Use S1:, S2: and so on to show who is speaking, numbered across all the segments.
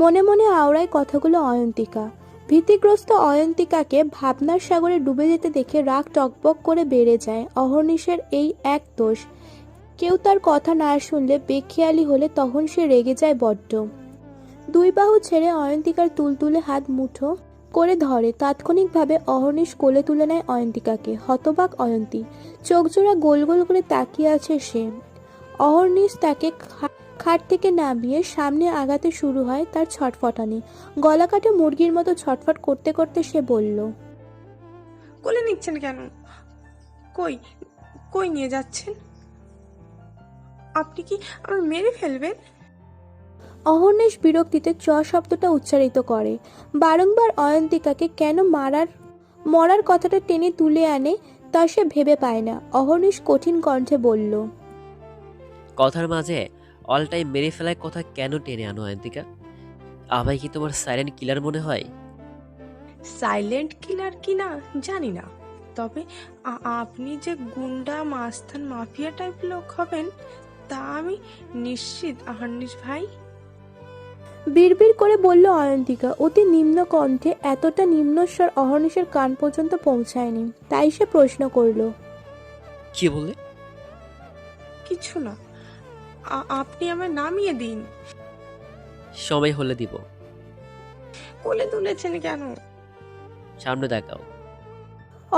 S1: মনে মনে আওড়ায় কথাগুলো অয়ন্তিকা। ভীতিগ্রস্ত অয়ন্তিকাকে ভাবনার সাগরে ডুবে যেতে দেখে রাগ টকবক করে বেড়ে যায়। অহর্নিশের এই এক দোষ, কেউ তার কথা না শুনলে, বেখেয়ালি হলে তখন সে রেগে যায় বড্ড। দুই বাহু ছেড়ে অয়ন্তিকার তুলতুলে হাত মুঠো করে ধরে। তাৎক্ষণিকভাবে অহর্নিশ কোলে তুলে নেয় অয়ন্তিকাকে। হতবাক অয়ন্তী, চোখজোড়া গোল গোল করে তাকিয়ে আছে সে। অহর্নিশ তাকে খাট থেকে নামিয়ে সামনে আগাতে শুরু হয় তার ছটফটানি। গলা কাটে মুরগির মতো ছটফট করতে করতে সে বলল,
S2: কোলে নিচ্ছেন কেন? কই কই নিয়ে যাচ্ছেন? আপনি কি আমার মেরে ফেলবেন?
S1: অহর্নিশ বিরক্তিতে চ শব্দটা উচ্চারিত করে। বারংবার অয়ন্তিকাকে কেন মরার কথাটা টেনে তুলে আনে তা সে ভেবে পায় না। অহর্নিশ কঠিন কণ্ঠে বলল,
S3: কথার মাঝে অল টাইম মেরে ফেলার কথা কেন টেনে আনো অয়ন্তিকা? আমায় কি তোমার সাইলেন্ট কিলার মনে হয়?
S2: সাইলেন্ট কিলার কিনা জানি না, তবে আপনি যে গুন্ডা মাস্তান মাফিয়া টাইপ লোক হবেন তা আমি নিশ্চিত আহান্নিস ভাই।
S1: বিড়বিড় করে বলল অয়ন্তিকা অতি নিম্ন কণ্ঠে। এতটা নিম্নস্বর অহর্নিশের কান পর্যন্ত পৌঁছায়নি, তাই সে প্রশ্ন করল,
S3: কি বললে?
S2: কিছু না, আপনি আমায় নামিয়ে দিন।
S3: সময় হলে দিব।
S2: কোলে তুলেছেন কেন?
S3: সামনে দেখাও।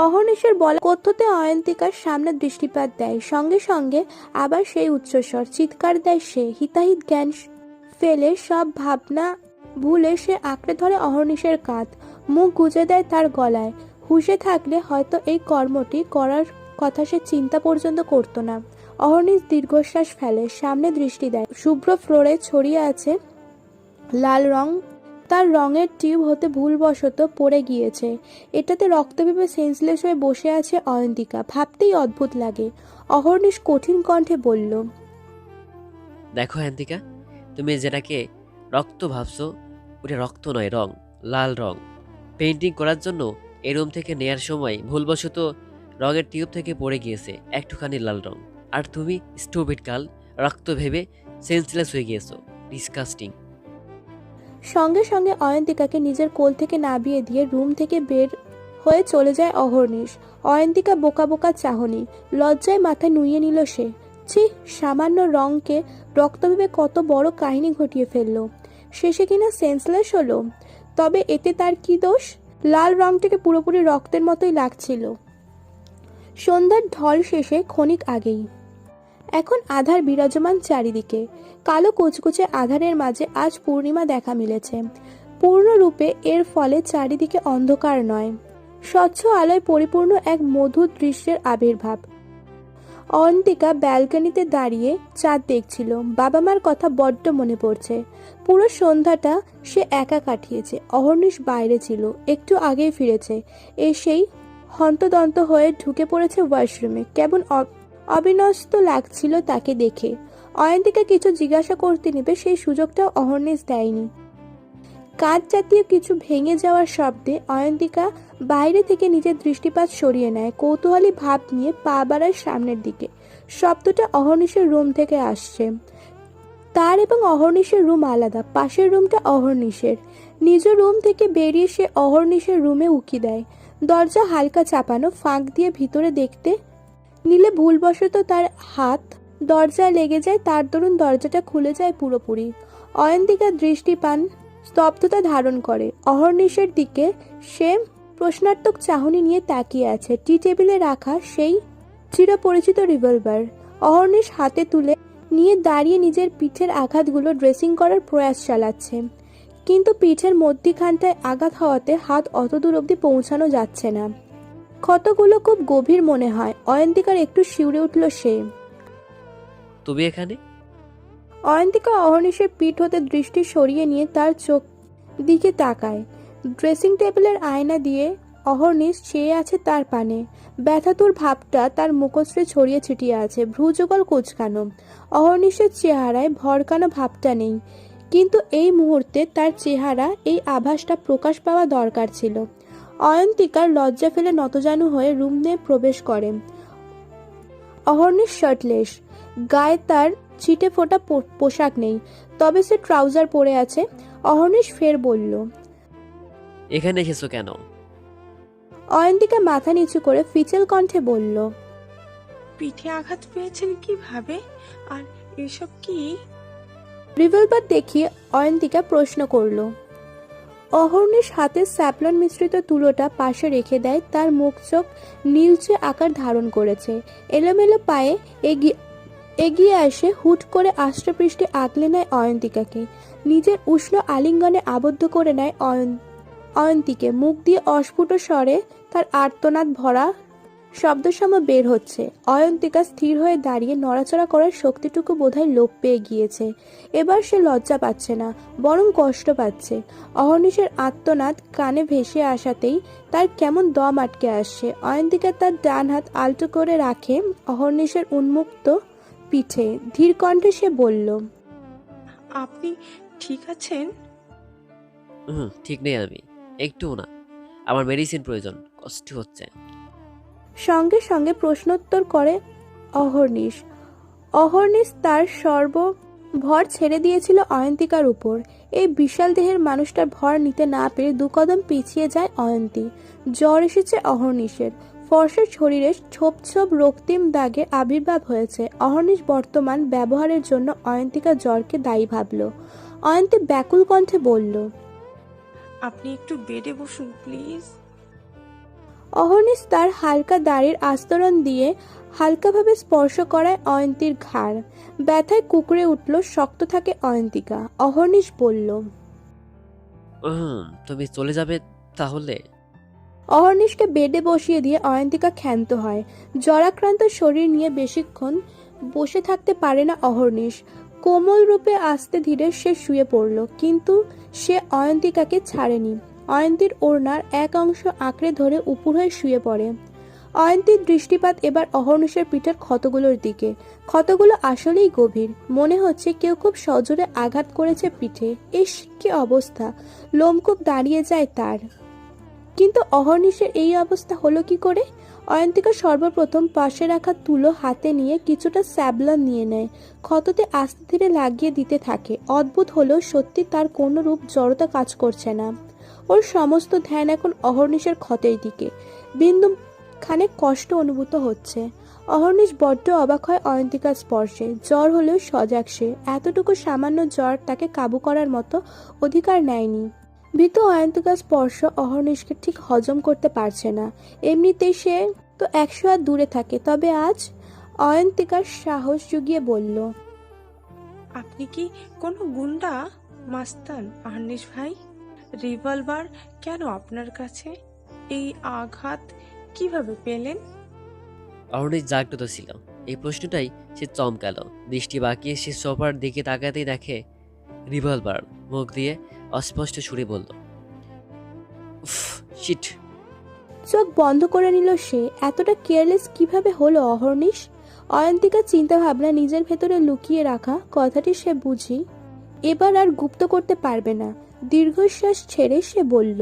S1: অহর্নিশের বলা কথ্যতে অয়ন্তিকার সামনে দৃষ্টিপাত দেয়। সঙ্গে সঙ্গে আবার সেই উচ্চস্বর চিৎকার দেয় সে। হিতাহিত জ্ঞান ফেলে সব ভাবনা ভুলে সে আঁকড়ে ধরে অহর্নিশের কাঁধ, মুখ গুজে দেয় তার গলায়। হুঁশে থাকলে হয়তো এই কর্মটি করার কথা সে চিন্তা পর্যন্ত করতো না। অহর্নিশ দীর্ঘশ্বাস ফেলে, সামনে দৃষ্টি দেয়। শুভ্র ফ্লোরে ছড়িয়ে আছে লাল রং। তার রঙের টিউব হতে ভুলবশত পড়ে গিয়েছে। এটাতে রক্ত ভেবে সেন্সলেস হয়ে বসে আছে অয়ন্তিকা। ভাবতেই অদ্ভুত লাগে। অহর্নিশ কঠিন কণ্ঠে বলল,
S3: দেখো অয়ন্তিকা, তুমি যেটাকে রক্ত ভাবছো ওটা রক্ত নয়, রং, লাল রং। পেন্টিং করার জন্য এই রুম থেকে নেয়ার সময় ভুলবশত রঙের টিউব থেকে পড়ে গিয়েছে একটুখানি লাল রং। আর তুমি স্টুপিড গার্ল, রক্ত ভেবে সেন্সলেস হয়ে গিয়েছো। ডিসকাস্টিং।
S1: সঙ্গে সঙ্গে অয়ন্তিকাকে নিজের কোল থেকে নামিয়ে দিয়ে রুম থেকে বের হয়ে চলে যায় অহর্নিশ। অয়ন্তিকা বোকা বোকা চাহনি, লজ্জায় মাথা নুইয়ে নিল সে। ছি, সামান্য রংকে রক্ত ভেবে কত বড় কাহিনী ঘটিয়ে ফেললো। শেষে কিনা সেন্সলেস হলো। তবে এতে তার কি দোষ? লাল রংটাকে পুরোপুরি রক্তের মতোই লাগছিল। সন্ধ্যার ঢল শেষে ক্ষণিক আগেই। এখন আধার বিরাজমান চারিদিকে। কালো কুচকুচে আধারের মাঝে আজ পূর্ণিমা দেখা মিলেছে। পূর্ণরূপে এর ফলে চারিদিকে অন্ধকার নয়, স্বচ্ছ আলোয় পরিপূর্ণ এক মধুর দৃশ্যের আবির্ভাব। অয়ন্তিকা ব্যালকনিতে দাঁড়িয়ে চাঁদ দেখছিল। বাবা মার কথা বড্ড মনে পড়ছে। পুরো সন্ধ্যাটা সে একা কাটিয়েছে। অহর্নিশ বাইরে ছিল, একটু আগেই ফিরেছে। এসেই হন্তদন্ত হয়ে ঢুকে পড়েছে ওয়াশরুমে। কেমন অবিন্যস্ত লাগছিল তাকে দেখে। অয়ন্তিকা কিছু জিজ্ঞাসা করতে নেবে, সেই সুযোগটাও অহর্নিশ দেয়নি। কাঁচ জাতীয় কিছু ভেঙে যাওয়ার শব্দে অয়ন্তিকা বাইরে থেকে নিজের দৃষ্টিপাত সরিয়ে নেয়। কৌতূহলী ভাব নিয়ে পা বাড়ায় সামনের দিকে। শব্দটা অহর্নিশের রুম থেকে আসছে। তার এবং অহর্নিশের রুম আলাদা। পাশের রুমটা অহর্নিশের। নিজ রুম থেকে বেরিয়ে সে অহর্নিশের রুমে উকি দেয়। দরজা হালকা চাপানো, ফাঁক দিয়ে ভিতরে দেখতে নিলে ভুলবশত তার হাত দরজায় লেগে যায়। তার দরুন দরজাটা খুলে যায় পুরোপুরি। অয়ন্তিকা দৃষ্টি পান স্তব্ধতা ধারণ করে। অহর্নিশের দিকে সে প্রশ্নার্থক চাহনি নিয়ে তাকিয়ে আছে। টি টেবিলে রাখা সেই চিরপরিচিত রিভলভার অহর্নিশ হাতে তুলে নিয়ে দাঁড়িয়ে নিজের পিঠের আঘাতগুলো ড্রেসিং করার প্রয়াস চালাচ্ছে। কিন্তু পিঠের মধ্যিখানটায় আঘাত হওয়াতে হাত অত দূর অব্দি পৌঁছানো যাচ্ছে না। ক্ষতগুলো খুব গভীর মনে হয়। অয়ন্তিকার একটু শিউরে উঠল সে।
S3: তুমি এখানে?
S1: অয়ন্তিকা অহর্নিশের পিঠ হতে দৃষ্টি সরিয়ে নিয়ে তার চোখ দিকে তাকায়। ড্রেসিং টেবিলের আয়না দিয়ে অহর্নিশ চেয়ে আছে তার পানে। ব্যথাতুর ভাবটা তার মুখশ্রী ছড়িয়ে ছিটিয়ে আছে। ভ্রুযুগল কুঁচকানো। অহর্নিশের চেহারায় ভরকানো ভাবটা নেই, কিন্তু এই মুহূর্তে তার চেহারা এই আভাসটা প্রকাশ পাওয়া দরকার ছিল। অয়ন্তিকার লজ্জা ফেলে নতজানু হয়ে রুমে প্রবেশ করে। অহর্নিশ শার্টলেস, গায়ে তার ছিটে ফোটা পোশাক নেই, তবে সে ট্রাউজার পরে আছে। অহর্নিশ ফের বলল।
S3: এখানে এসেছো কেন?
S1: অয়ন্তিকা মাথা নিচু করে ফিচেল কণ্ঠে বলল।
S2: পিঠে আঘাত পেয়েছেন কিভাবে? আর এসব কি?
S1: রিভলভার দেখিয়ে অয়ন্তিকা প্রশ্ন করল। অহর্নিশ হাতের স্যাপলন মিশ্রিত তুলোটা পাশে রেখে দেয়। তার মুখ চোখ নীলচে আকার ধারণ করেছে। এলোমেলো পায়ে এগিয়ে আসে, হুট করে আষ্টপৃষ্ঠে আগলে নেয় অয়ন্তিকাকে। নিজের উষ্ণ আলিঙ্গনে আবদ্ধ করে নেয় অয়ন্তীকে। মুখ দিয়ে অস্ফুট স্বরে তার আর্তনাদ ভরা শব্দসম বের হচ্ছে। অয়ন্তিকা স্থির হয়ে দাঁড়িয়ে নড়াচড়া করার শক্তিটুকু বোধহয় লোপ পেয়ে গিয়েছে। এবার সে লজ্জা পাচ্ছে না, বরং কষ্ট পাচ্ছে। অহর্নিশের আর্তনাদ কানে ভেসে আসাতেই তার কেমন দম আটকে আসছে। অয়ন্তিকা তার ডান হাত আলতো করে রাখে অহর্নিশের উন্মুক্ত পিঠে। ধীর কণ্ঠে সে বলল।
S2: আপনি ঠিক আছেন?
S3: ঠিক নেই আমি, একটুও না। আমার মেডিসিন প্রয়োজন, কষ্ট হচ্ছে।
S1: সঙ্গে সঙ্গে প্রশ্নোত্তর করে অহর্নিশ। অহর্নিশ তার সর্বভর ছেড়ে দিয়েছিল অয়ন্তিকার উপর। এই বিশাল দেহের মানুষটার ভর নিতে না পেরে দুকদম পিছিয়ে যায় অয়ন্তী। জ্বর এসেছে অহর্নিশের। ফর্সা শরীরে ছোপ ছোপ রক্তিম দাগের আবির্ভাব হয়েছে। অহর্নিশ বর্তমান ব্যবহারের জন্য অয়ন্তিকা জ্বরকে দায়ী ভাবল। অয়ন্তী ব্যাকুল কণ্ঠে বলল।
S2: আপনি একটু বেডে বসুন প্লিজ।
S1: অহর্নিশ তার হালকা দাড়ির আস্তরণ দিয়ে হালকাভাবে স্পর্শ করায় অয়ন্তীর ঘাড়। ব্যথায় কুকড়ে উঠল শক্ত থাকে অয়ন্তিকা। অহর্নিশ বলল।
S3: তুমি চলে যাবে তাহলে?
S1: অহর্নিশকে বেডে বসিয়ে দিয়ে অয়ন্তিকা ক্ষান্ত হয়। জ্বরাক্রান্ত শরীর নিয়ে বেশিক্ষণ বসে থাকতে পারে না অহর্নিশ। কোমল রূপে আস্তে ধীরে সে শুয়ে পড়ল, কিন্তু সে অয়ন্তিকাকে ছাড়েনি। অয়ন্তীর ওড়নার এক অংশ আঁকড়ে ধরে উপুর হয়ে শুয়ে পড়ে। অয়ন্তীর দৃষ্টিপাত এবার অহর্নিশের পিঠের ক্ষতগুলোর দিকে। ক্ষতগুলো আসলেই গভীর। মনে হচ্ছে কেউ খুব সজোরে আঘাত করেছে পিঠে। ইস, কি অবস্থা! লোমকূপ দাঁড়িয়ে যায় তার। কিন্তু অহর্নিশের এই অবস্থা হলো কি করে? অয়ন্তিকা সর্বপ্রথম পাশে রাখা তুলো হাতে নিয়ে কিছুটা স্যাবলন নিয়ে নেয়। ক্ষততে আস্তে ধীরে লাগিয়ে দিতে থাকে। অদ্ভুত হলেও সত্যি তার কোনো রূপ জড়তা কাজ করছে না। ওর সমস্ত ধ্যান এখন অহর্নিশের ক্ষতের দিকে। বিন্দু খানে কষ্ট অনুভূত হচ্ছে। অহর্নিশ বড্ড অবাক হয় অয়ন্তিকার স্পর্শে। জ্বর হলেও সজাগ সে। এতটুকু সামান্য জ্বর তাকে কাবু করার মতো অধিকার নেয়নি। ভীত অয়ন্তিকার স্পর্শ অহর্নিশকে ঠিক হজম করতে পারছে না। এমনিতেই সে তো 100 হাত দূরে থাকে, তবে আজ? অয়ন্তিকার সাহস জুগিয়ে বলল।
S2: আপনি কি কোনো গুন্ডা মাস্তান আহর্নিশ ভাই? রিভলভার কেন আপনার কাছে? এই আঘাত কিভাবে পেলেন?
S3: অহর্নিশ জাগ্রত ছিল। এই প্রশ্নটাই সে চমকালো। দৃষ্টি বাঁকিয়ে সে সোফার দিকে তাকাতেই দেখে রিভলভার। মুখ দিয়ে অস্পষ্ট সুরে বলল, উফ, শিট।
S1: চোখ বন্ধ করে নিল সে। এতটা কেয়ারলেস কিভাবে হলো অহর্নিশ? অয়ন্তিকা চিন্তা ভাবনা নিজের ভেতরে লুকিয়ে রাখা কথাটি সে বুঝি এবার আর গুপ্ত করতে পারবে না। দীর্ঘশ্বাস ছেড়ে সে বলল।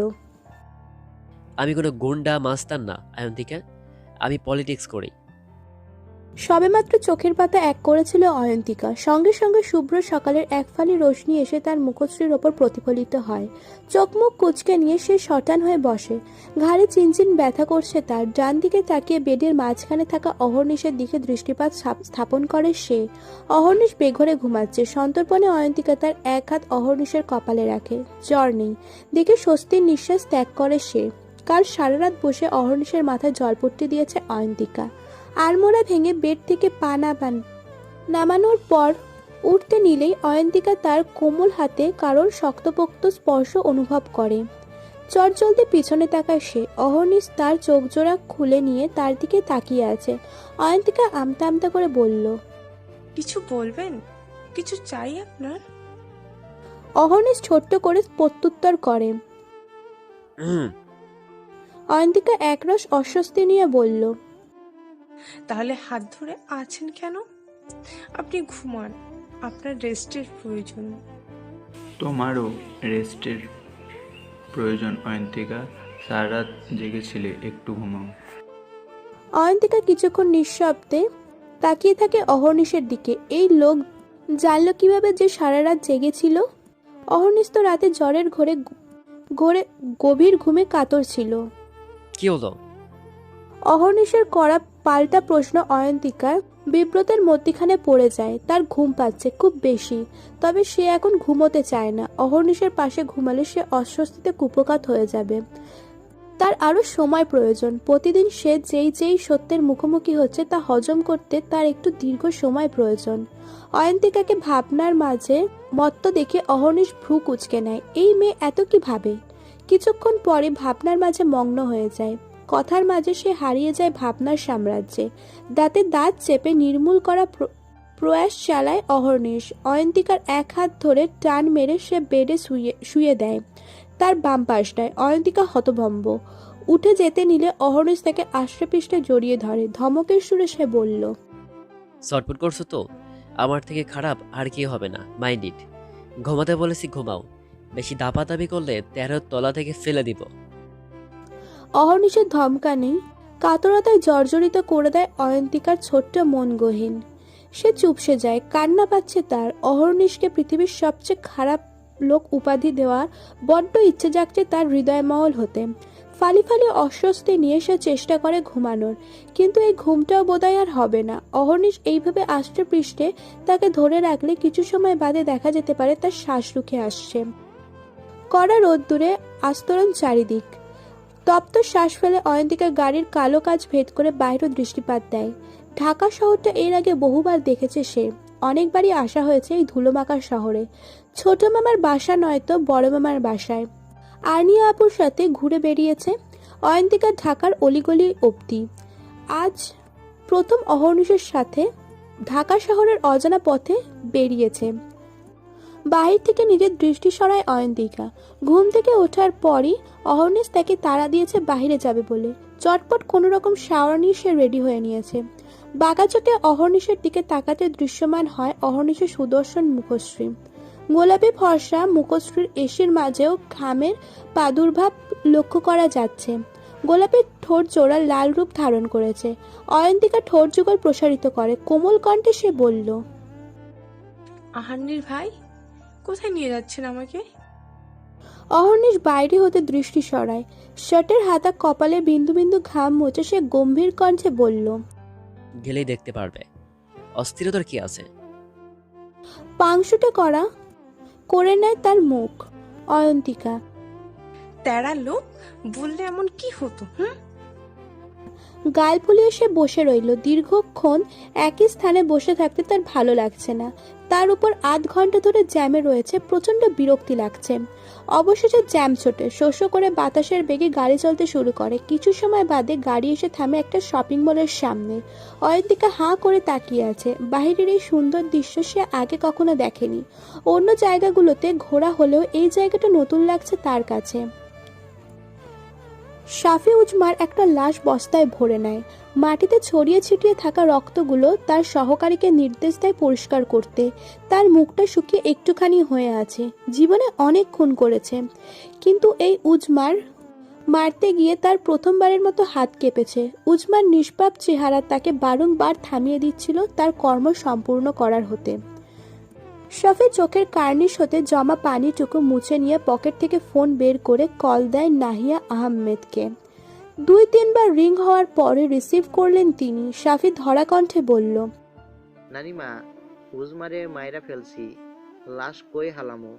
S3: আমি কোনো গুন্ডা মাস্তান না অয়ন্তিকা, আমি পলিটিক্স করি।
S1: সবেমাত্র চোখের পাতা এক করেছিল অয়ন্তিকা। সঙ্গে সঙ্গে শুভ্র সকালের এক ফালি রোশনি এসে তার মুখশ্রীর ওপর প্রতিফলিত হয়। চোখ মুখ কুচকে নিয়ে সে শটান হয়ে বসে। ঘাড়ে চিনচিন ব্যথা করছে তার। ডান দিকে তাকিয়ে বেডের মাঝখানে থাকা অহর্নিশের দিকে দৃষ্টিপাত স্থাপন করে সে। অহর্নিশ বেঘরে ঘুমাচ্ছে। সন্তর্পণে অয়ন্তিকা তার এক হাত অহর্নিশের কপালে রাখে। জ্বর নেই দেখে স্বস্তির নিঃশ্বাস ত্যাগ করে সে। কাল সারা রাত বসে অহর্নিশের মাথায় জলপট্টি দিয়েছে অয়ন্তিকা। আড়মোড়া ভেঙে বেড থেকে পা নামানোর পর উঠতে নিলেই অয়ন্তিকা তার কোমল হাতে কারোর শক্তপোক্ত স্পর্শ অনুভব করে। চটজলদি পিছনে তাকায় সে। অহর্নিশ তার চোখজোড়া খুলে নিয়ে তার দিকে তাকিয়ে আছে। অয়ন্তিকা আমতা আমতা করে বলল।
S2: কিছু বলবেন? কিছু চাই আপনার?
S1: অহর্নিশ ছোট্ট করে প্রত্যুত্তর করে। অয়ন্তিকা একরস অস্বস্তি নিয়ে বলল।
S2: তাহলে হাত ধরে আছেন কেন? আপনি ঘুমান, আপনার রেস্টের প্রয়োজন।
S4: তোমারও রেস্টের প্রয়োজন অয়ন্তিকা। সারা রাত জেগেছিলে, একটু ঘুমাও।
S1: অয়ন্তিকা কিছুক্ষণ নিঃশব্দে তাকিয়ে থাকে অহর্নিশের দিকে। এই লোক জানলো কিভাবে যে সারা রাত জেগেছিল? অহর্নিশ তো রাতে জ্বরের ঘোরে ঘোরে গভীর ঘুমে কাতর ছিল।
S3: কি হলো?
S1: অহর্নিশের করা পাল্টা প্রশ্ন অয়ন্তিকার বিব্রতের মধ্যিখানে পড়ে যায়। তার ঘুম পাচ্ছে খুব বেশি, তবে সে এখন ঘুমোতে চায় না। অহর্নিশের পাশে ঘুমালে সে অস্বস্তিতে কুপকাত হয়ে যাবে। তার আরো সময় প্রয়োজন। প্রতিদিন সে যেই সত্যের মুখোমুখি হচ্ছে তা হজম করতে তার একটু দীর্ঘ সময় প্রয়োজন। অয়ন্তিকাকে ভাবনার মাঝে মত্ত দেখে অহর্নিশ ভ্রু কুঁচকে নেয়। এই মেয়ে এত কি ভাবে? কিছুক্ষণ পরে ভাবনার মাঝে মগ্ন হয়ে যায়। কথার মাঝে সে হারিয়ে যায় ভাবনার সাম্রাজ্যে। দাঁতে দাঁত চেপে নির্মূল করা প্রয়াস চালায় অহর্নিশ। অয়ন্তিকার এক হাত ধরে টান মেরে সে বেডে শুয়ে দেয় তার বাম পাশটায়। অয়ন্তিকা হতভম্ব। উঠে যেতে নিলে অহর্নিশ তাকে আষ্টে জড়িয়ে ধরে। ধমকের সুরে সে বলল,
S3: চটপট করছো তো? আমার থেকে খারাপ আর কি হবে না, মাইন্ড ইট। ঘুমাতে বলেছি ঘুমাও, বেশি দাপাদাপি করলে 13 তলা থেকে ফেলে দিব।
S1: অহর্নিশের ধমকানি কাতরতায় জর্জরিত করে দেয় অয়ন্তিকার ছোট্ট মন গহীন। সে চুপসে যায়, কান্না পাচ্ছে তার। অহর্নিশকে পৃথিবীর সবচেয়ে খারাপ লোক উপাধি দেওয়ার বড্ড ইচ্ছে জাগছে তার হৃদয়মহল হতে। ফালি ফালি অস্বস্তি নিয়ে সে চেষ্টা করে ঘুমানোর, কিন্তু এই ঘুমটাও বোধহয় আর হবে না। অহর্নিশ এইভাবে আষ্টে পৃষ্ঠে তাকে ধরে রাখলে কিছু সময় বাদে দেখা যেতে পারে তার শ্বাস রুখে আসছে। কড়া রোদ্দুরে আস্তরণ চারিদিক। তপ্ত শ্বাস ফেলে অয়ন্তিকা গাড়ির কালো কাজ ভেদ করে বাইরে দৃষ্টিপাত দেয়। ঢাকা শহরটা এর আগে বহুবার দেখেছে সে। অনেকবারই আসা হয়েছে এই ধুলোমাকার শহরে। ছোট মামার বাসা নয়তো বড় মামার বাসায়। আর্নিয়া আপুর সাথে ঘুরে বেরিয়েছে অয়ন্তিকা ঢাকার অলিগলি অবধি। আজ প্রথম অহর্নিশের সাথে ঢাকা শহরের অজানা পথে বেরিয়েছে। বাহির থেকে নিজের দৃষ্টি সরায় অয়ন্তিকা। ঘুম থেকে ওঠার পরই অহর্নিশ তাকে তাড়া দিয়েছে বাহিরে যাবে বলে। চটপট কোনো রকম শাওয়ার নিয়ে সে রেডি হয়ে নিয়েছে। বাগাচোটে অহর্নিশের দিকে তাকাতে দৃশ্যমান হয় অহর্নিশের সুদর্শন মুখশ্রী। গোলাপি ফর্সা মুখশ্রীর এসির মাঝেও ঘামের প্রাদুর্ভাব লক্ষ্য করা যাচ্ছে। গোলাপের ঠোঁট জোড়া লাল রূপ ধারণ করেছে। অয়ন্তিকা ঠোঁট যুগল প্রসারিত করে কোমল কণ্ঠে সে বলল,
S2: আহান্নির ভাই, কোথায় নিয়ে যাচ্ছেন আমাকে?
S1: অহর্নিশ বাইরে হতে দৃষ্টি সরায়। শার্টের হাতা কপালে বিন্দু বিন্দু ঘাম মুছে সে গম্ভীর কণ্ঠে বলল,
S3: গেলেই দেখতে পারবে। অস্থিরতার কি আছে?
S1: পাংশুটে করা করে নেয় তার মুখ। অয়ন্তিকা,
S2: তেরা লোক বললে এমন কি হতো?
S1: গাল ফুলিয়ে সে বসে রইল। দীর্ঘক্ষণ একই স্থানে বসে থাকতে তার ভালো লাগছে না। তার উপর আধ ঘন্টা ধরে জ্যামে রয়েছে, প্রচন্ড বিরক্তি লাগছে। অবশেষে জ্যাম ছোটে, শোষ করে বাতাসের বেগে গাড়ি চলতে শুরু করে। কিছু সময় বাদে গাড়ি এসে থামে একটা শপিং মলের সামনে। অয়ন্তিকা হাঁ করে তাকিয়ে আছে। বাহিরের এই সুন্দর দৃশ্য সে আগে কখনো দেখেনি। অন্য জায়গাগুলোতে ঘোরা হলেও এই জায়গাটা নতুন লাগছে তার কাছে। শাফি উজমার একটা লাশ বস্তায় ভরে নেয়। মাটিতে ছড়িয়ে ছিটিয়ে থাকা রক্তগুলো তার সহকারীকে নির্দেশ দেয় পরিষ্কার করতে। তার মুখটা শুকিয়ে একটুখানি হয়ে আছে। জীবনে অনেক খুন করেছে, কিন্তু এই উজমার মারতে গিয়ে তার প্রথমবারের মতো হাত কেঁপেছে। উজমার নিষ্পাপ চেহারা তাকে বারংবার থামিয়ে দিচ্ছিল তার কর্ম সম্পূর্ণ করার হতে। শফি চোখের কার্নিশ হতে জমা পানিটুকু মুছে নিয়ে পকেট থেকে ফোন বের করে কল দেয় নাহিয়া আহমেদকে। 2-3 বার রিং হওয়ার পরে রিসিভ করলেন তিনি। শাফি ধরা কণ্ঠে বলল,
S5: নানিমা, উজমারে মাইরা ফেলছি, লাশ কই হালামো?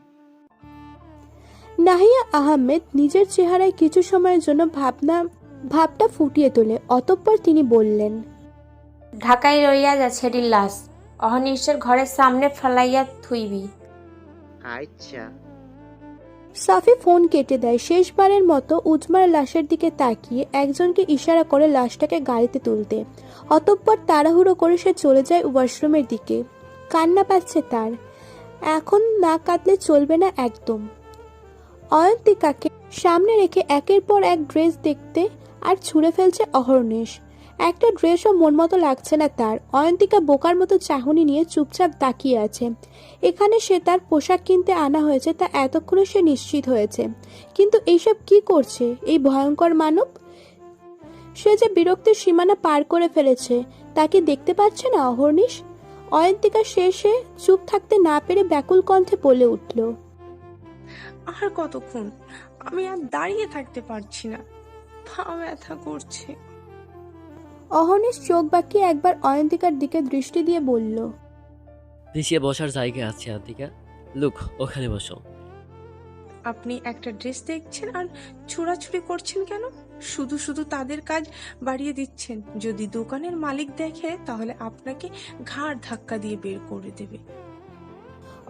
S1: নাহিয়া আহমেদ নিজের চেহারায় কিছু সময়ের জন্য ভাবটা ফুটিয়ে তোলে। অতঃপর তিনি বললেন,
S6: ঢাকায় রইয়া যাচ্ছে লাশ, অহর্নিশের ঘরের সামনে ফেলাইয়া থুইবি।
S5: আচ্ছা।
S1: সাফি ফোন কেটে দেয়। শেষবারের মতো উজমার লাশের দিকে তাকিয়ে একজনকে ইশারা করে লাশটাকে গাড়িতে তুলতে। অতঃপর তাড়াহুড়ো করে সে চলে যায় ওয়াশরুমের দিকে। কান্না পাচ্ছে তার। এখন না কাঁদলে চলবে না একদম। অয়ন্তিকাকে সামনে রেখে একের পর এক ড্রেস দেখতে আর ছুঁড়ে ফেলছে অহর্নিশ। একটা ড্রেসও মন মতো লাগছে না তার। অয়ন্তিকা বোকার মতো চাহনি নিয়ে চুপচাপ তাকিয়ে আছে। এখানে সে তার পোশাক কিনতে আনা হয়েছে তা এতক্ষণে সে নিশ্চিত হয়েছে, কিন্তু এইসব কি করছে এই ভয়ঙ্কর মানব? সে যে বিরক্তির সীমানা পার করে ফেলেছে, তাকে দেখতে পাচ্ছে না অহর্নিশ? অয়ন্তিকা শেষে চুপ থাকতে না পেরে ব্যাকুল কণ্ঠে বলে উঠল,
S2: আর কতক্ষণ? আমি আর দাঁড়িয়ে থাকতে পারছি না, পা ব্যথা করছে।
S1: অহর্নিশ চোখ বাঁকিয়ে একবার অয়ন্তিকার দিকে দৃষ্টি দিয়ে বলল,
S3: পিছিয়ে বসার জায়গা আছে আন্তিকা, লুক ওখানে বসো।
S2: আপনি একটা ড্রেস দেখছেন আর ছোড়াছুড়ি করছেন কেন? শুধু শুধু তাদের কাজ বাড়িয়ে দিচ্ছেন। যদি দোকানের মালিক দেখে তাহলে আপনাকে ঘাড় ধাক্কা দিয়ে বের করে দেবে।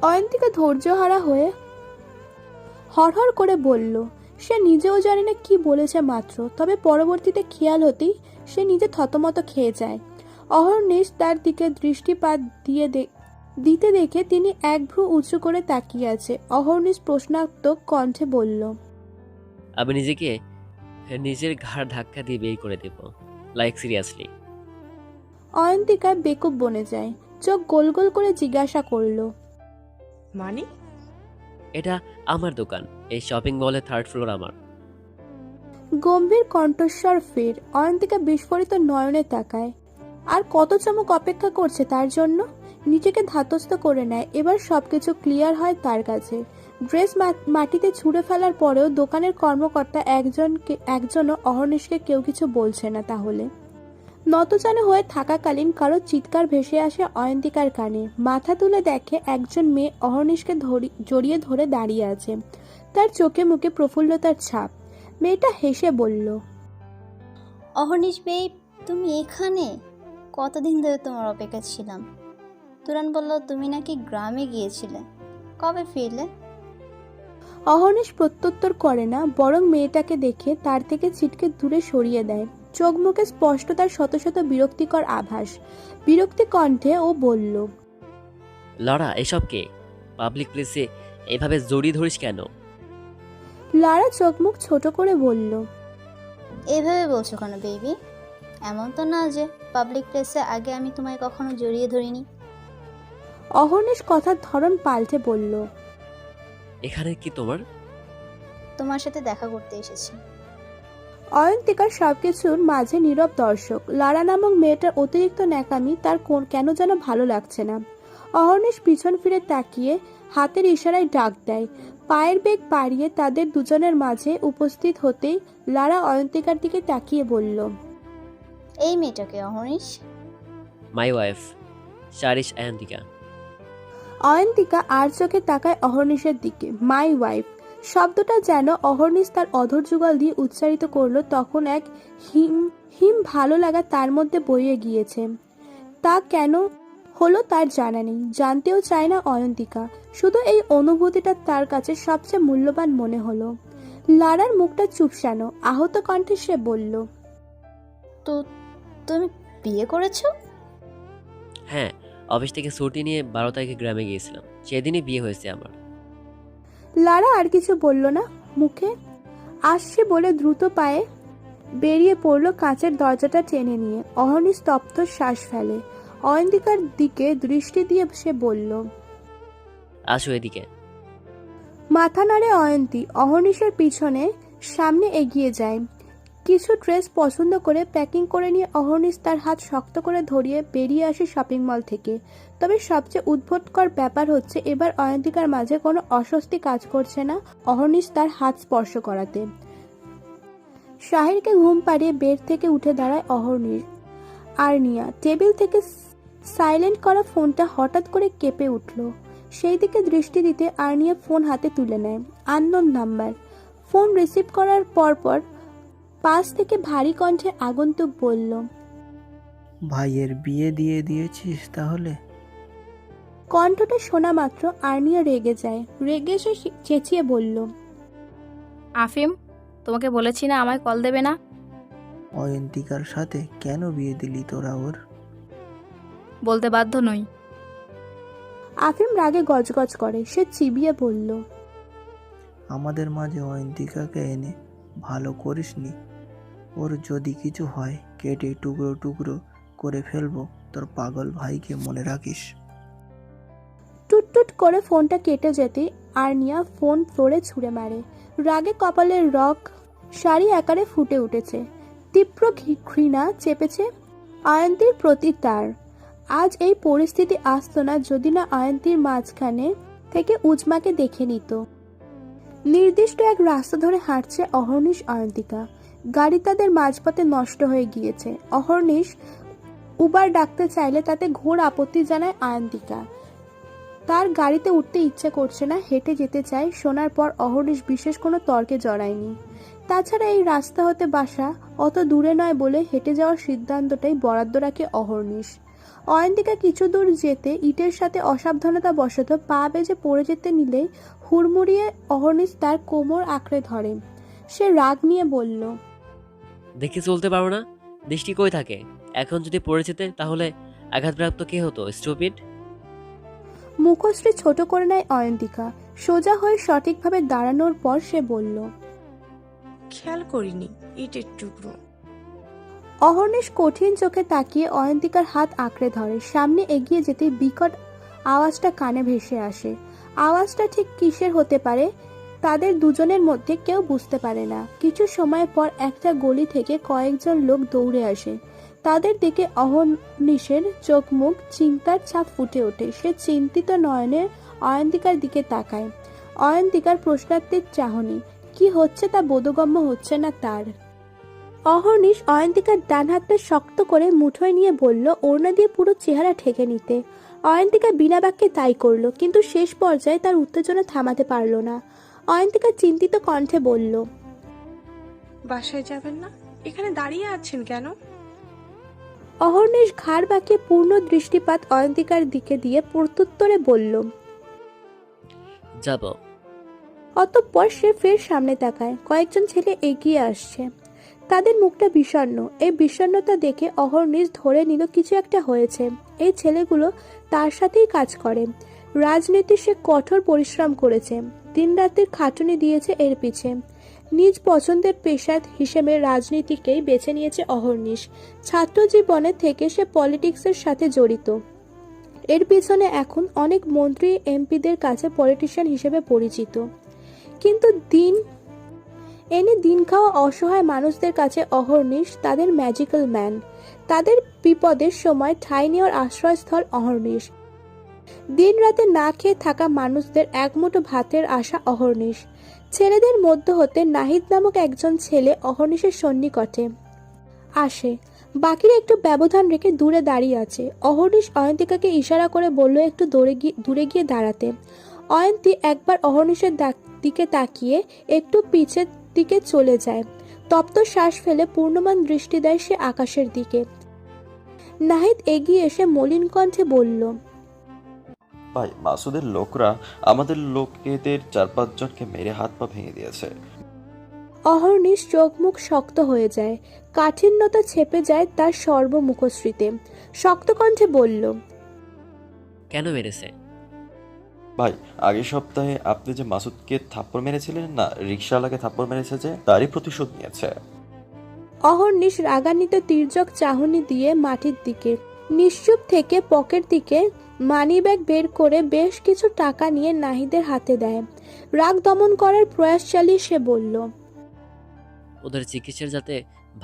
S1: অয়ন্তিকা ধৈর্যহারা হয়ে হড়হড় করে বলল। সে নিজেও জানে না কি বলেছে মাত্র, তবে পরবর্তীতে খেয়াল হতেই সে নিজে থতমত খেয়ে যায়। অহর্নিশ তার দিকে দৃষ্টিপাত দিতে দেখে তিনি এক ভ্রু উঁচু করে তাকিয়ে আছে। অহর্নিশ প্রশ্নাত্মক কণ্ঠে বলল,
S3: আমি নিজেকে নিজের ঘাড় ধাক্কা দিয়ে বের করে দেব, লাইক সিরিয়াসলি?
S1: অয়ন্তিকা বেকুব বনে যায়, চোখ গোল গোল করে জিজ্ঞাসা করল,
S2: মানে?
S3: এটা আমার দোকান, এই শপিং মলের 3rd ফ্লোর আমার।
S1: গম্ভীর কণ্ঠস্বর ফের। অয়ন্তিকা বিস্ফোরিত নয়নে তাকায়। আর কত চমক অপেক্ষা করছে তার জন্য? নিজেকে ধাতস্থ করে নেয়, এবার সবকিছু ক্লিয়ার হয় তার কাছে। ড্রেস মাটিতে ছুঁড়ে ফেলার পরেও দোকানের কর্মকর্তা একজনও অহর্নিশকে কেউ কিছু বলছে না। তাহলে নতজানু হয়ে থাকাকালীন কারো চিৎকার ভেসে আসে অয়ন্তিকার কানে। মাথা তুলে দেখে একজন মেয়ে অহর্নিশকে জড়িয়ে ধরে দাঁড়িয়ে আছে, তার চোখে মুখে প্রফুল্লতার ছাপ। মেয়েটা হেসে বলল,
S7: অহর্নিশ বেব, তুমি এখানে? কতদিন ধরে তোমার অপেক্ষা ছিলাম। তুরান বলল তুমি নাকি গ্রামে গিয়েছিলে, কবে ফিরলে?
S1: অহর্নিশ প্রত্যুত্তর করে না, বরং মেয়েটাকে দেখে তার থেকে ছিটকে দূরে সরিয়ে দেয়। চোখ মুখে স্পষ্ট তার শত শত বিরক্তিকর আভাস। বিরক্তি কণ্ঠে ও বলল,
S3: লড়া, এসব কে? পাবলিক প্লেসে এভাবে জড়িয়ে ধরিস কেন?
S1: লারা চোখ মুখ ছোট করে বলল,
S7: এভাবে বলছো কেন বেবি? এমন তো না যে পাবলিক প্লেসে আগে আমি তোমায় কখনো জড়িয়ে ধরিনি।
S1: অহর্নিশ কথার ধরন পাল্টে বলল,
S3: এখানে কি তোমার?
S7: তোমার সাথে দেখা করতে এসেছি।
S1: অয়ন্তিকার সবকিছুর মাঝে নীরব দর্শক। লারা নামক মেয়েটার অতিরিক্ত ন্যাকামি তার কেন যেন ভালো লাগছে না। অহর্নিশ পিছন ফিরে তাকিয়ে হাতের ইশারায় ডাক দেয়। পায়ের বেগ বাড়িয়ে তাদের দুজনের মাঝে উপস্থিত হতেই লারা অয়ন্তিকার দিকে তাকিয়ে বলল,
S7: এই মেয়েটাকে অহর্নিশ?
S3: My wife, সারিশ আয়ান্তিকা।
S1: অয়ন্তিকা আর চোখে তাকায় অহর্নিশের দিকে। মাই ওয়াইফ শব্দটা যেন অহর্নিশ তার অধর যুগল দিয়ে উচ্চারিত করলো, তখন এক হিম হিম ভালো লাগা তার মধ্যে বইয়ে গিয়েছে। তা কেন হলো তার জানা নেই, জানতেও চায় না অয়ন্তিকা। শুধু এই অনুভূতিটা তার কাছে সবচেয়ে মূল্যবান মনে হলো। লারার মুখটা চুপসানো, আহত কণ্ঠে সে বলল,
S7: তো তুমি বিয়ে করেছো?
S3: হ্যাঁ, অফিস থেকে ছুটি নিয়ে 12 তারিখে গ্রামে গিয়েছিলাম, সেদিনই বিয়ে হয়েছে আমার।
S1: লারা আর কিছু বলল না। মুখে আসছে বলে দ্রুত পায়ে বেরিয়ে পড়ল কাঁচের দরজাটা টেনে নিয়ে। অহর্নিশ স্তব্ধ শ্বাস ফেলে। অয়ন্তিকার দিকে দৃষ্টি দিয়ে সে বলল,
S3: আসো এদিকে।
S1: মাথা নাড়ে অয়ন্তী। অহর্নিশের পিছনে সামনে এগিয়ে যায়। কিছু ড্রেস পছন্দ করে প্যাকিং করে নিয়ে অহর্নিশ তার হাত শক্ত করে ধরিয়ে বেরিয়ে আসে শপিং মল থেকে। তবে সবচেয়ে উদ্ভটকর ব্যাপার হচ্ছে এবার অয়ন্তিকার মাঝে কোনো অস্বস্তি কাজ করছে না অহর্নিশ তার হাত স্পর্শ করাতে। শাহিরকে ঘুম পাড়িয়ে বেড থেকে উঠে দাঁড়ায় অহর্নিশ। আর্নিয়া টেবিল থেকে সাইলেন্ট করা ফোনটা হঠাৎ করে কেঁপে উঠল। সেই দিকে দৃষ্টি দিতে আর্নিয়া ফোন হাতে তুলে নেয়। Unknown number. ফোন রিসিভ করার পরপর পাশ থেকে ভারী কণ্ঠে আগন্তুক বলল,
S8: ভাইয়ের বিয়ে দিয়ে দিয়েছিস তাহলে?
S1: কণ্ঠটা শোনা মাত্র আর্নিয়া রেগে যায়। রেগে এসে চেঁচিয়ে বলল,
S9: আফিম, তোমাকে বলেছি না আমায় কল দেবে না?
S8: অয়ন্তিকার সাথে কেন বিয়ে দিলি তোরা ওর?
S9: বলতে বাধ্য নই।
S1: আফিম রাগে গজগজ করে। সে চিবিয়ে বলল,
S8: আমাদের মাঝে অয়ন্তিকাকে এনে ভালো করিসনি। ওর যদি কিছু হয় কেটে টুকরো টুকরো করে ফেলবো, তোর পাগল ভাইকে মনে রাখিস।
S1: টুট করে ফোনটা কেটে যেতে আর্নিয়া ফোন ফ্লোরে ছুঁড়ে মারে। রাগে কপালের রক শাড়ি আকারে ফুটে উঠেছে। তীব্র ঘৃণা চেপেছে আয়ন্তীর প্রতি তার। আজ এই পরিস্থিতি আসতো না যদি না আয়ন্তীর মাঝখানে থেকে উজমাকে দেখে নিত। নির্দিষ্ট এক রাস্তা ধরে হাঁটছে অহর্নিশ অয়ন্তিকা। গাড়ি তাদের মাঝপথে নষ্ট হয়ে গিয়েছে। অহর্নিশ উবার ডাকতে চাইলে তাতে ঘোর আপত্তি জানায় অয়ন্তিকা। তার গাড়িতে উঠতে ইচ্ছে করছে না, হেঁটে যেতে চায়। শোনার পর অহর্নিশ বিশেষ কোনো তর্কে জড়ায়নি। তাছাড়া এই রাস্তা হতে বাসা অত দূরে নয় বলে হেঁটে যাওয়ার সিদ্ধান্তটাই বরাদ্দ রাখে অহর্নিশ। অয়ন্তিকা কিছু দূর যেতে ইটের সাথে অসাবধানতা বশত পা বেজে পড়ে যেতে নিলেই হুড়মুড়িয়ে অহর্নিশ তার কোমর আঁকড়ে ধরে। সে রাগ নিয়ে বলল,
S3: দেখে চলতে পারো না? দৃষ্টি কই থাকে? এখন যদি পড়ে যেতে তাহলে আঘাতপ্রাপ্ত কে হতো? স্টুপিড।
S1: মুখশ্রী ছোট করে নেয় অয়ন্তিকা। সোজা হয়ে সঠিকভাবে দাঁড়ানোর পর সে বলল,
S2: খেয়াল করিনি ইটের টুকরো।
S1: অহর্নিশ কঠিন চোখে তাকিয়ে অয়ন্তিকার হাত আঁকড়ে ধরে। সামনে এগিয়ে যেতেই বিকট আওয়াজটা কানে ভেসে আসে। আওয়াজটা ঠিক কিসের হতে পারে তাদের দুজনের মধ্যে কেউ বুঝতে পারে না। কিছু সময় পর একটা গলি থেকে কয়েকজন লোক দৌড়ে আসে। তাদের দিকে অহর্নিশের চোখ মুখ চিন্তার ছাপ ফুটে ওঠে। সে চিন্তিত নয়নে অয়ন্তিকার দিকে তাকায়। অয়ন্তিকার প্রশ্নার্থীর চাহনি। কি হচ্ছে তা বোধগম্য হচ্ছে না তার। অহর্নিশ অয়ন্তিকার ডান হাতটা শক্ত করে মুঠোয় নিয়ে বলল, ওড়না দিয়ে পুরো চেহারা ঢেকে নিতে। অয়ন্তিকা বিনা বাক্যে তাই করলো, কিন্তু শেষ পর্যায়ে তার উত্তেজনা থামাতে পারল না। অয়ন্তিকা চিন্তিত কণ্ঠে বলল,
S2: বাসায় যাবেন না? এখানে দাঁড়িয়ে আছেন কেন?
S1: অহর্নিশ ঘাড় বাঁকিয়ে পূর্ণ দৃষ্টিপাত অয়ন্তিকার দিকে দিয়ে প্রত্যুত্তরে বলল,
S3: যাব।
S1: অতঃপর সে ফের সামনে তাকায়। কয়েকজন ছেলে এগিয়ে আসছে। তাদের মুখটা বিষণ্ণ। এই বিষণ্ণতা দেখে অহর্নিশ ধরে নিল কিছু একটা হয়েছে। এই ছেলেগুলো তার সাথেই কাজ করে। রাজনীতি সে কঠোর পরিশ্রম করেছে, দিনরাতের খাটুনি দিয়েছে এর পিছে। নিজ পছন্দের পেশা হিসেবে রাজনীতিকেই বেছে নিয়েছে অহর্নিশ। ছাত্র জীবনে থেকে সে পলিটিক্সের সাথে জড়িত। এর পিছনে এখন অনেক মন্ত্রী এমপিদের কাছে পলিটিশিয়ান হিসেবে পরিচিত। কিন্তু দিন খাওয়া অসহায় মানুষদের কাছে অহর্নিশ তাদের ম্যাজিক্যাল ম্যান। তাদের বিপদের সময় ঠাঁই নেওয়ার আশ্রয়স্থল অহর্নিশ। দিন রাতে না খেয়ে থাকা মানুষদের একমুঠো ভাতের আশা অহর্নিশ। ছেলেদের মধ্য হতে নাহিদ নামক একজন ছেলে অহর্নিশের সন্নিকটে আসে। বাকিরা একটু ব্যবধান রেখে দূরে দাঁড়িয়ে আছে। অহর্নিশ অয়ন্তিকাকে ইশারা করে বলল একটু দূরে গিয়ে দাঁড়াতে। অয়ন্তী একবার অহর্নিশের দিকে তাকিয়ে একটু পিছের দিকে চলে যায়। তপ্ত শ্বাস ফেলে পূর্ণমান দৃষ্টি দেয় সে আকাশের দিকে। নাহিদ এগিয়ে এসে মলিন কণ্ঠে বলল,
S10: ভাই, মাসুদের লোকরা আমাদের লোকেদের 4-5 জনকে মেরে হাত পা ভেঙে দিয়েছে।
S1: অহর্নিশ চোখ মুখ শক্ত হয়ে যায়। কাঠিন্যতা ছেপে যায় তার সর্বমুখশ্রীতে। শক্ত কণ্ঠে বলল,
S3: কেন মেরেছে?
S10: ভাই, আগের সপ্তাহে আপনি যে মাসুদকে থাপ্পড় মেরেছিলেন না, রিকশাওয়ালাকে থাপ্পড় মেরেছে যে, তারই প্রতিশোধ নিয়েছে।
S1: অহর্নিশ রাগান্বিত তির্যক চাহনি দিয়ে মাটির দিকে নিশ্চুপ থেকে পকেট থেকে মানিব্যাগ বের করে বেশ কিছু টাকা নিয়ে নাহিদের হাতে দেয়। রাগ দমন করার প্রয়াস চালিয়ে সে বলল,
S3: ওদের চিকিৎসার যাতে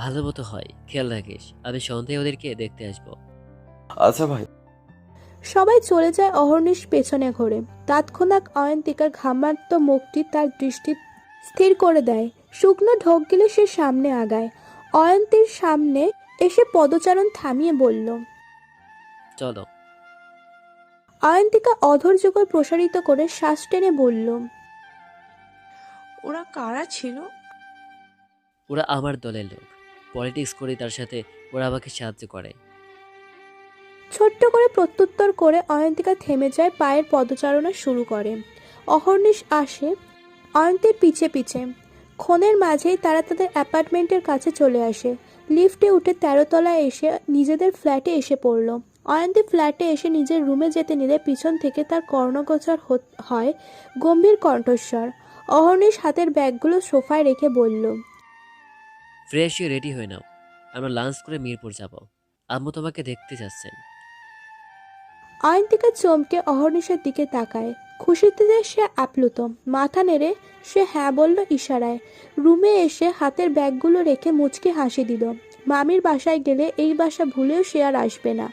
S3: ভালো মতো হয় খেয়াল রাখিস। আমি সন্ধ্যায় ওদেরকে দেখতে আসবো।
S10: আচ্ছা ভাই।
S1: সবাই চলে যায়। অহর্নিশ পেছনে ঘোরে। তৎক্ষণাৎ অয়ন্তিকার ঘামাক্ত মুখটি তার দৃষ্টি স্থির করে দেয়। শুকনো ঢোক গেলে সে সামনে আগায়। অয়ন্তীর সামনে এসে পদচারণ থামিয়ে বলল,
S3: চলো।
S1: অয়ন্তিকা অধৈর্যকর প্রসারিত করে শ্বাস টেনে বলল,
S2: ওরা কারা ছিল?
S3: ওরা আমার দলের লোক। পলিটিক্স করি, তার সাথে ওরা আমাকে সাহায্য করে।
S1: ছোট্ট করে প্রত্যুত্তর করে অয়ন্তিকা থেমে যায়, পায়ের পদচারণা শুরু করে। অহর্নিশ আসে অয়ন্তীর পিছে পিছে। ক্ষণের মাঝেই তারা তাদের অ্যাপার্টমেন্টের কাছে চলে আসে। লিফটে উঠে 13 তলায় এসে নিজেদের ফ্ল্যাটে এসে পড়ল। অয়ন্তী ফ্ল্যাটে এসে নিজের রুমে যেতে নিলে পিছন থেকে তার কর্ণগোচর হয় গম্ভীর কণ্ঠস্বর। অহর্নিশ হাতের ব্যাগগুলো সোফায় রেখে বলল,
S3: ফ্রেশ হয়ে রেডি হয়ে নাও, আমরা লাঞ্চ করে মিরপুর যাব। আম্মু তোমাকে দেখতে যাচ্ছেন।
S1: অয়ন্তিকা চমকে অহর্নিশের দিকে তাকায়। খুশিতে যে সে আপ্লুত। মাথা নেড়ে সে হ্যাঁ বলল ইশারায়। রুমে এসে হাতের ব্যাগগুলো রেখে মুচকি হাসি দিল। মামির বাসায় গেলে এই বাসা ভুলেও সে আর আসবে না।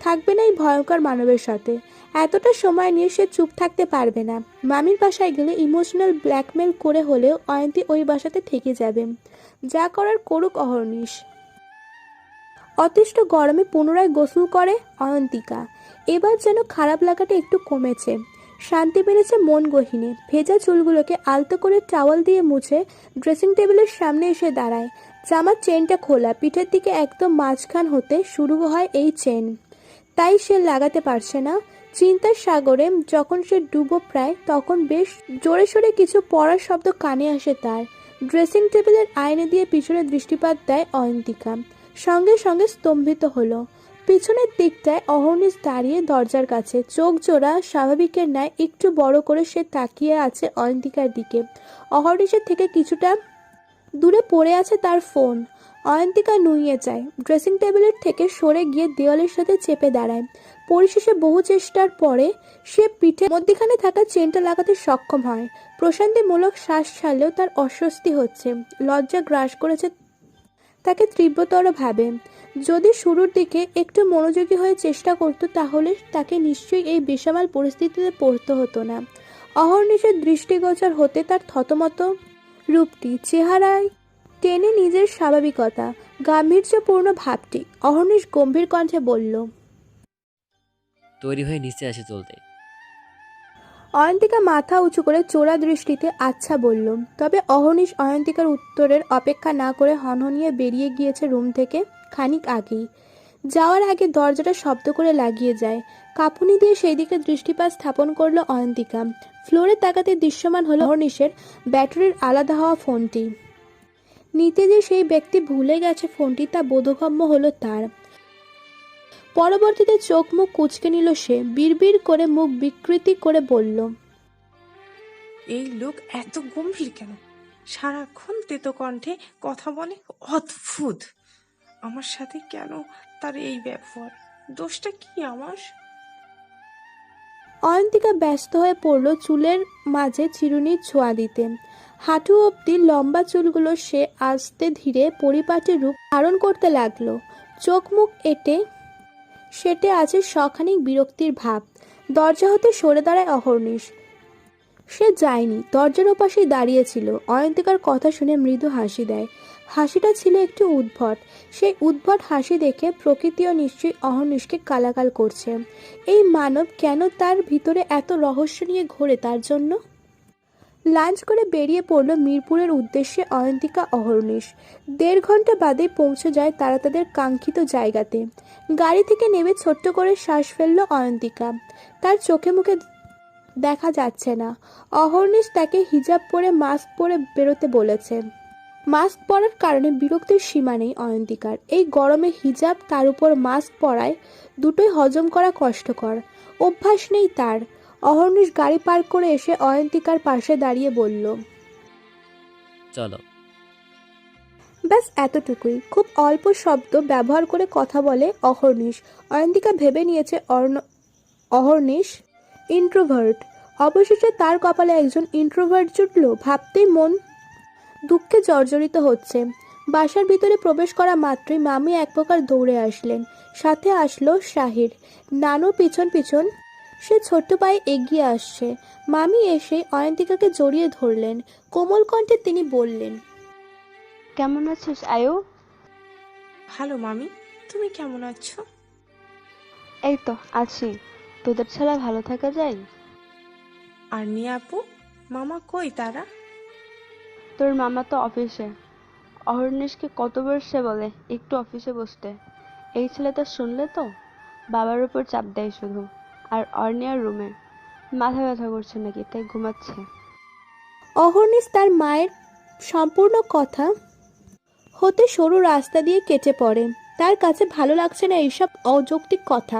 S1: থাকবে না এই ভয়ঙ্কর মানবের সাথে। এতটা সময় নিয়ে সে চুপ থাকতে পারবে না। মামির বাসায় গেলে ইমোশনাল ব্ল্যাকমেল করে হলেও অয়ন্তী ওই বাসাতে থেকে যাবে। যা করার করুক অহর্নিশ। অতিষ্ঠ গরমে পুনরায় গোসল করে অয়ন্তিকা। এবার যেন খারাপ লাগাটা একটু কমেছে, শান্তি বেড়েছে মন গহীনে। ভেজা চুলগুলোকে আলতো করে টাওয়াল দিয়ে মুছে ড্রেসিং টেবিলের সামনে এসে দাঁড়ায়। জামার চেনটা খোলা, পিঠের দিকে একদম মাঝখান হতে শুরু হয় এই চেন, তাই সে লাগাতে পারছে না। চিন্তার সাগরে যখন সে ডুবো প্রায়, তখন বেশ জোরে সোরে কিছু পড়ার শব্দ কানে আসে তার। ড্রেসিং টেবিলের আয়না দিয়ে পিছনে দৃষ্টিপাত দেয় অয়ন্তিকা। সঙ্গে সঙ্গে স্তম্ভিত হলো। পিছনের দিকটায় অহর্নিশ দাঁড়িয়ে দরজার কাছে, চোখ জোড়া স্বাভাবিকের ন্যায় একটু বড় করে সে তাকিয়ে আছে অয়ন্তিকার দিকে। অহর্নিশের থেকে কিছুটা দূরে পড়ে আছে তার ফোন। অয়ন্তিকা নুইয়ে যায়, ড্রেসিং টেবিলের থেকে সরে গিয়ে দেওয়ালের সাথে চেপে দাঁড়ায়। পরিশেষে বহু চেষ্টার পরে সে পিঠে মধ্যখানে থাকা চেনটা লাগাতে সক্ষম হয়। প্রশান্তিমূলক শ্বাস ছাড়লেও তার অস্বস্তি হচ্ছে। লজ্জা গ্রাস করেছে তাকে তীব্রতর ভাবে। যদি শুরুর দিকে একটু মনোযোগী হয়ে চেষ্টা করত, তাহলে তাকে নিশ্চয়ই এই বেসামাল পরিস্থিতিতে পড়তে হতো না। অহর্নিশের দৃষ্টিগোচর হতে তার থতমত রূপটি, চেহারায় টেনে নিজের স্বাভাবিকতা, গাম্ভীর্যপূর্ণ ভাবটি। অহর্নিশ গম্ভীর কণ্ঠে বলল,
S3: তৈরি হয়ে নিচে আসে চলতে।
S1: অয়ন্তিকা মাথা উঁচু করে চোরা দৃষ্টিতে আচ্ছা বলল। তবে অহর্নিশ অয়ন্তিকার উত্তরের অপেক্ষা না করে হনহনিয়ে বেরিয়ে গিয়েছে রুম থেকে খানিক আগেই। যাওয়ার আগে দরজাটা শব্দ করে লাগিয়ে যায়। কাঁপুনি দিয়ে সেই দিকে দৃষ্টিপাত স্থাপন করলো অয়ন্তিকা। ফ্লোরে তাকাতে দৃশ্যমান হলো অহর্নিশের ব্যাটারির আলাদা হওয়া ফোনটি। নিতে যে সেই ব্যক্তি ভুলে গেছে ফোনটি, তা বোধগম্য হলো তার। পরবর্তীতে চোখ মুখ কুঁচকে নিল সে, বিড়বিড় করে মুখ বিকৃতি করে বলল,
S2: এই লোক এত গম্ভীর কেন? সারাক্ষণ তেতো কণ্ঠে কথা বলে, অদ্ভুত। আমার সাথে কেন তার এই ব্যবহার? দোষটা কি আমার?
S1: অয়ন্তিকা ব্যস্ত হয়ে পড়ল চুলের মাঝে চিরুনির ছোঁয়া দিতে। হাঁটু অবধি লম্বা চুলগুলো সে আস্তে ধীরে পরিপাটি রূপ ধারণ করতে লাগলো। চোখ মুখ এঁটে সেটে আছে সখানিক বিরক্তির ভাব। দরজা হতে সরে দাঁড়ায় অহর্নিশ। সে যায়নি, দরজার ওপাশেই দাঁড়িয়েছিল। অয়ন্তিকার কথা শুনে মৃদু হাসি দেয়। হাসিটা ছিল একটু উদ্ভট। সেই উদ্ভট হাসি দেখে প্রকৃতিও নিশ্চয়ই অহর্নিশকে কালাকাল করছে। এই মানব কেন তার ভিতরে এত রহস্য নিয়ে ঘোরে তার জন্য? লাঞ্চ করে বেরিয়ে পড়ল মিরপুরের উদ্দেশ্যে অয়ন্তিকা অহর্নিশ। 1.5 ঘন্টা বাদে পৌঁছে যায় তারা তাদের কাঙ্ক্ষিত জায়গাতে। গাড়ি থেকে নেমে ছোট্ট করে শ্বাস ফেলল অয়ন্তিকা। তার চোখে মুখে দেখা যাচ্ছে না। অহর্নিশ তাকে হিজাব পরে মাস্ক পরে বেরোতে বলেছে। মাস্ক পরার কারণে বিরক্তির সীমা নেই অয়ন্তিকার। এই গরমে হিজাব, তার উপর মাস্ক পরায়, দুটোই হজম করা কষ্টকর। অভ্যাস নেই তার। অহর্নিশ গাড়ি পার্ক করে এসে অয়ন্তিকার পাশে দাঁড়িয়ে বলল,
S3: চলো।
S1: ব্যাস এতটুকুই। খুব অল্প শব্দ ব্যবহার করে কথা বলে অহর্নিশ। অয়ন্তিকা ভেবে নিয়েছে অহর্নিশ ইন্ট্রোভার্ট। অবশেষে তার কপালে একজন ইন্ট্রোভার্ট জুটল। ভাবতেই মন দুঃখে জর্জরিত হচ্ছে। বাসার ভিতরে প্রবেশ করা মাত্রই মামি এক প্রকার দৌড়ে আসলেন। সাথে আসলো শাহির। নানু পিছন পিছন সে ছোট্ট পায়ে এগিয়ে আসছে। মামি এসে অয়ন্তিকাকে জড়িয়ে ধরলেন। কোমল কণ্ঠে তিনি বললেন,
S11: কেমন আছিস আয়ু?
S2: ভালো মামি, তুমি কেমন আছো?
S11: এই তো আছি। তোদের ছাড়া ভালো থাকা যায়?
S2: আর নিয়ে আপু, মামা কই তারা?
S11: তোর মামা তো অফিসে। অহর্নিশকে কতবার সে বলে একটু অফিসে বসতে। এই ছেলেটা শুনলে তো বাবার উপর চাপ দেয় শুধু। আর অর্নিয়ার রুমে মাথা ব্যথা করছে নাকি, তাই ঘুমাচ্ছে।
S1: অহর্নিশ তার মায়ের সম্পূর্ণ কথা হতে সরু রাস্তা দিয়ে কেটে পড়ে। তার কাছে ভালো লাগছে না এইসব অযৌক্তিক কথা।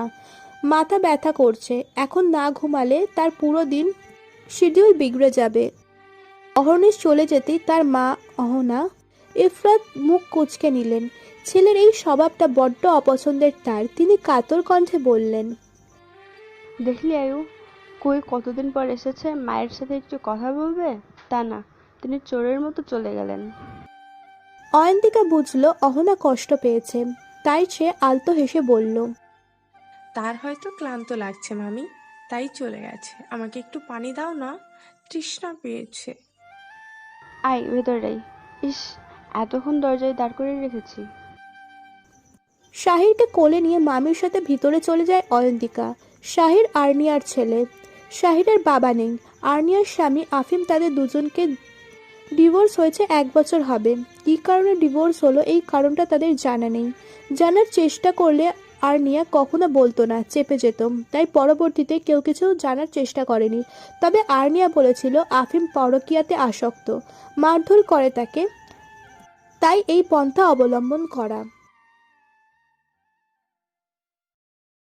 S1: মাথা ব্যথা করছে। এখন না ঘুমালে তার পুরো দিন শিডিউল বিগড়ে যাবে। অহর্নিশ চলে যেতেই তার মা অহনা ইফরাত মুখ কুঁচকে নিলেন। ছেলের এই স্বভাবটা বড্ড অপছন্দের তার। তিনি কাতর কণ্ঠে বললেন,
S11: দেখলি আয়ু, কই কতদিন পর এসেছে, মায়ের সাথে একটু কথা বলবে তা না, তিনি চোরের মতো চলে গেলেন।
S1: অয়ন্তিকা বুঝল অহনা কষ্ট পেয়েছে, তাই সে আলতো হেসে বলল,
S2: তার হয়তো ক্লান্ত লাগছে মামি, তাই চলে গেছে। আমাকে একটু পানি দাও না, তৃষ্ণা পেয়েছে।
S11: আয় ভেতরে আয়। ইস, এতক্ষণ দরজায় দাঁড় করে রেখেছি।
S1: শাহিরকে কোলে নিয়ে মামির সাথে ভিতরে চলে যায় অয়ন্তিকা। শাহির আর্নিয়ার ছেলে। শাহিরের বাবা নেই। আর্নিয়ার স্বামী আফিম, তাদের দুজনকে ডিভোর্স হয়েছে 1 বছর হবে। কী কারণে ডিভোর্স হলো এই কারণটা তাদের জানা নেই। জানার চেষ্টা করলে আর্নিয়া কখনো বলতো না, চেপে যেত। তাই পরবর্তীতে কেউ কিছু জানার চেষ্টা করেনি। তবে আর্নিয়া বলেছিল আফিম পরকীয়াতে আসক্ত, মারধর করে তাকে, তাই এই পন্থা অবলম্বন করা।